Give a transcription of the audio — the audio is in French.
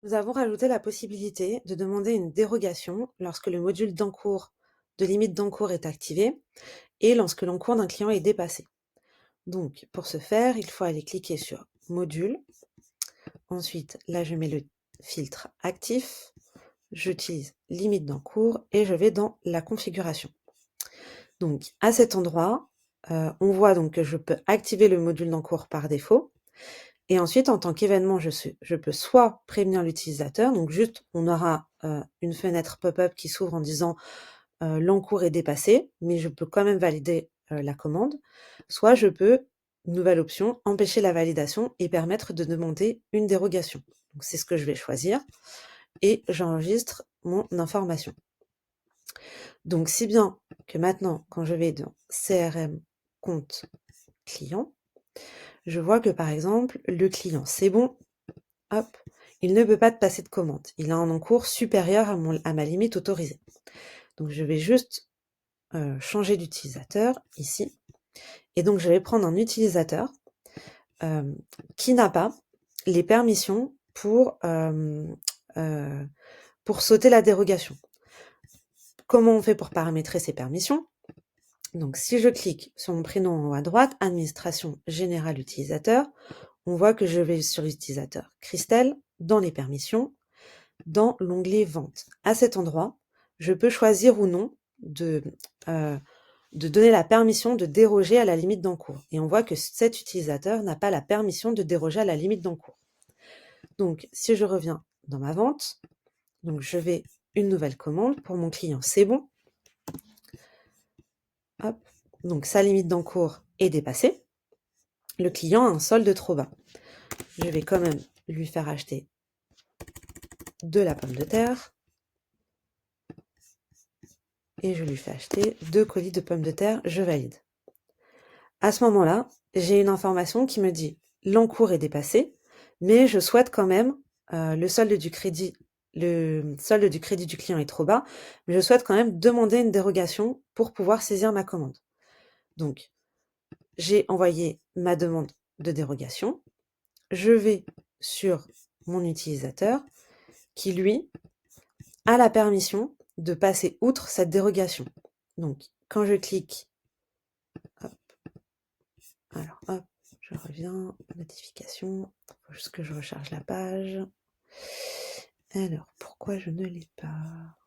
Nous avons rajouté la possibilité de demander une dérogation lorsque le module d'encours de limite d'encours est activé et lorsque l'encours d'un client est dépassé. Donc, pour ce faire, il faut aller cliquer sur Module. Ensuite, là, je mets le filtre actif. J'utilise limite d'encours et je vais dans la configuration. Donc, à cet endroit, on voit donc que je peux activer le module d'encours par défaut. Et ensuite, en tant qu'événement, je peux soit prévenir l'utilisateur, donc juste, on aura une fenêtre pop-up qui s'ouvre en disant l'encours est dépassé, mais je peux quand même valider la commande. Soit je peux, nouvelle option, empêcher la validation et permettre de demander une dérogation. Donc c'est ce que je vais choisir et j'enregistre mon information. Donc si bien que maintenant, quand je vais dans CRM compte client, je vois que par exemple, le client, c'est bon, hop, il ne peut pas te passer de commande. Il a un encours supérieur à ma limite autorisée. Donc je vais juste changer d'utilisateur ici. Et donc je vais prendre un utilisateur qui n'a pas les permissions pour sauter la dérogation. Comment on fait pour paramétrer ces permissions? Donc si je clique sur mon prénom en haut à droite, administration générale utilisateur, on voit que je vais sur l'utilisateur Christelle, dans les permissions, dans l'onglet vente. À cet endroit, je peux choisir ou non de donner la permission de déroger à la limite d'encours. Et on voit que cet utilisateur n'a pas la permission de déroger à la limite d'encours. Donc si je reviens dans ma vente, donc je vais une nouvelle commande pour mon client, c'est bon. Hop. Donc sa limite d'encours est dépassée. Le client a un solde trop bas. Je vais quand même lui faire acheter de la pomme de terre. Et je lui fais acheter 2 colis de pommes de terre, je valide. À ce moment-là, j'ai une information qui me dit l'encours est dépassé, mais je souhaite quand même le solde du crédit du client est trop bas, mais je souhaite quand même demander une dérogation pour pouvoir saisir ma commande. Donc, j'ai envoyé ma demande de dérogation. Je vais sur mon utilisateur qui, lui, a la permission de passer outre cette dérogation. Donc, quand je clique, hop, alors hop, je reviens, notification, il faut juste que je recharge la page. Alors, pourquoi je ne l'ai pas?